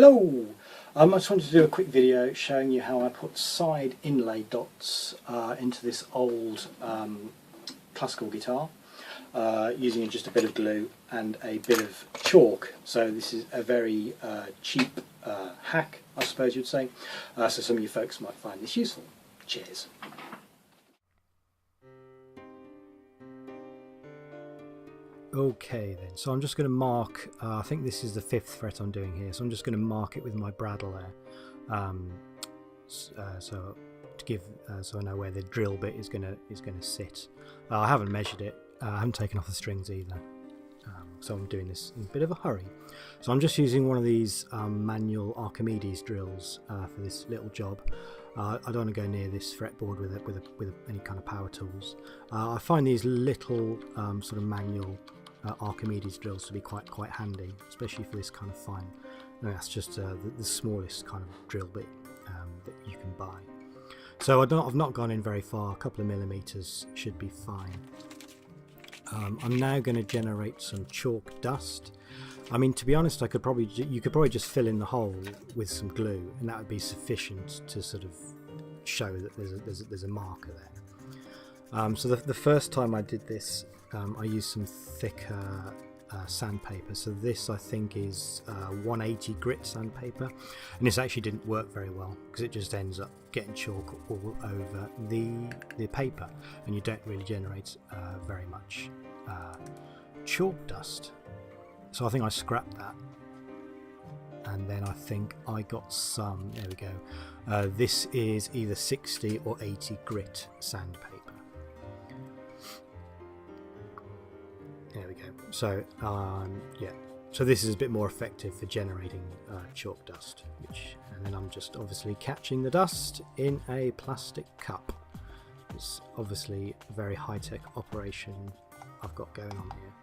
Hello! I just wanted to do a quick video showing you how I put side inlay dots into this old classical guitar using just a bit of glue and a bit of chalk. So this is a very cheap hack, I suppose you'd say, so some of you folks might find this useful. Cheers! Okay then, so I'm just going to mark, I think this is the 5th fret I'm doing here, so I'm just going to mark it with my bradawl there, so to give, so I know where the drill bit is going to sit. I haven't measured it, I haven't taken off the strings either, so I'm doing this in a bit of a hurry. So I'm just using one of these manual Archimedes drills for this little job. I don't want to go near this fretboard with any kind of power tools. I find these little sort of manual Archimedes drills to be quite handy, especially for this kind of fine. And that's just the smallest kind of drill bit that you can buy. So I've not gone in very far. A couple of millimeters should be fine. I'm now going to generate some chalk dust. I mean, to be honest, you could probably just fill in the hole with some glue, and that would be sufficient to sort of show that there's a marker there. So the first time I did this, I used some thicker sandpaper. So this, I think, is 180 grit sandpaper, and this actually didn't work very well because it just ends up getting chalk all over the paper, and you don't really generate very much chalk dust. So I think I scrapped that, and then I think I got some, there we go, this is either 60 or 80 grit sandpaper. There we go. So yeah, so this is a bit more effective for generating chalk dust, and then I'm just obviously catching the dust in a plastic cup. It's obviously a very high-tech operation I've got going on here.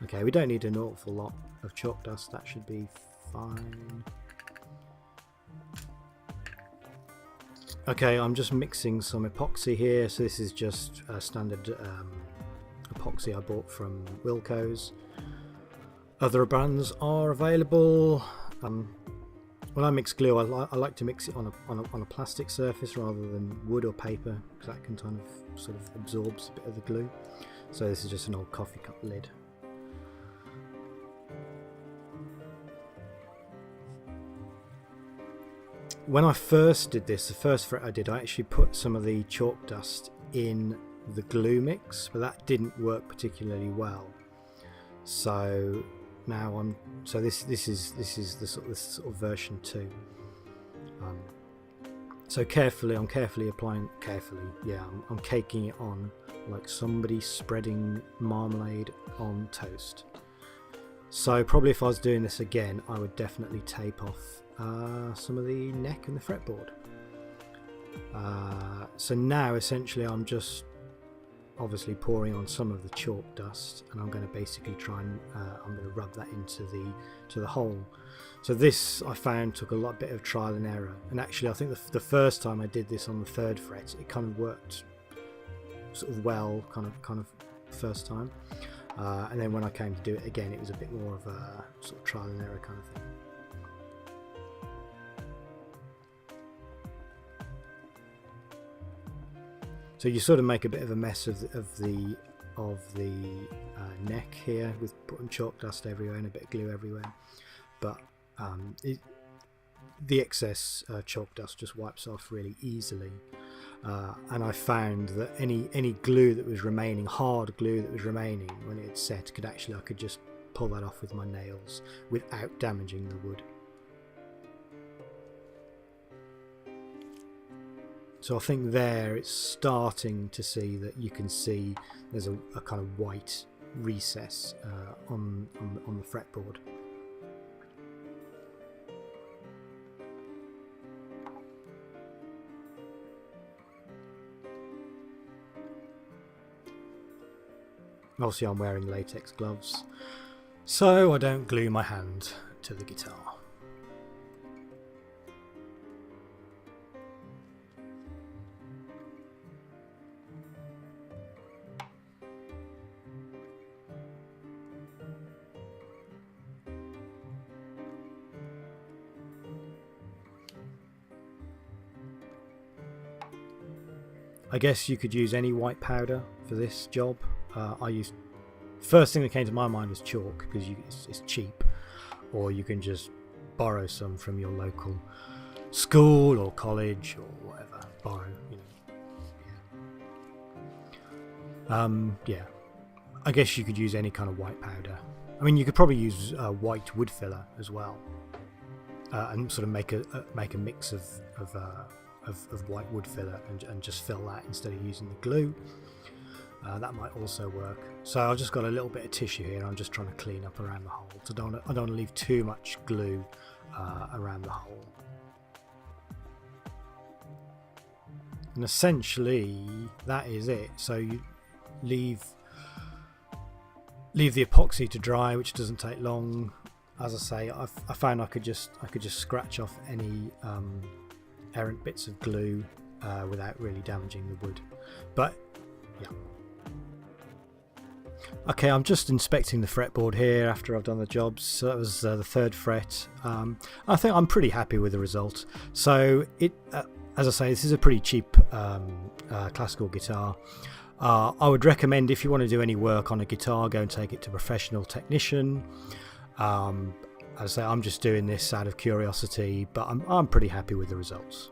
Okay, we don't need an awful lot of chalk dust, that should be fine. Okay, I'm just mixing some epoxy here, so this is just a standard epoxy I bought from Wilko's. Other brands are available. When I mix glue, I like to mix it on a plastic surface rather than wood or paper, because that can kind of sort of absorbs a bit of the glue. So this is just an old coffee cup lid. When I first did this, the first fret I did, I actually put some of the chalk dust in the glue mix, but that didn't work particularly well. So now this is the sort of version 2. So I'm carefully applying, I'm caking it on like somebody spreading marmalade on toast. So probably if I was doing this again, I would definitely tape off some of the neck and the fretboard. So now essentially I'm just obviously pouring on some of the chalk dust, and I'm going to basically try and I'm going to rub that into the hole. So this I found took a bit of trial and error, and actually I think the first time I did this on the 3rd fret, it kind of worked sort of well, kind of first time, and then when I came to do it again, it was a bit more of a sort of trial and error kind of thing. So you sort of make a bit of a mess of the neck here with putting chalk dust everywhere and a bit of glue everywhere, but the excess chalk dust just wipes off really easily, and I found that any glue that was remaining, hard glue that was remaining when it had set, I could just pull that off with my nails without damaging the wood. So I think there it's starting to see that you can see there's a kind of white recess on the fretboard. Obviously I'm wearing latex gloves, so I don't glue my hand to the guitar. I guess you could use any white powder for this job. First thing that came to my mind was chalk, because it's cheap, or you can just borrow some from your local school or college or whatever. Borrow, you know. Yeah. I guess you could use any kind of white powder. I mean, you could probably use white wood filler as well, and sort of make a mix of white wood filler and just fill that instead of using the glue. That might also work. So I've just got a little bit of tissue here. I'm just trying to clean up around the hole. So I don't want to leave too much glue around the hole. And essentially that is it. So you leave the epoxy to dry, which doesn't take long. As I say, I found I could just scratch off any errant bits of glue without really damaging the wood. But yeah. Okay, I'm just inspecting the fretboard here after I've done the jobs. So that was the 3rd fret. I think I'm pretty happy with the result. So as I say, this is a pretty cheap classical guitar. I would recommend, if you want to do any work on a guitar, go and take it to a professional technician. As I say, I'm just doing this out of curiosity, but I'm pretty happy with the results.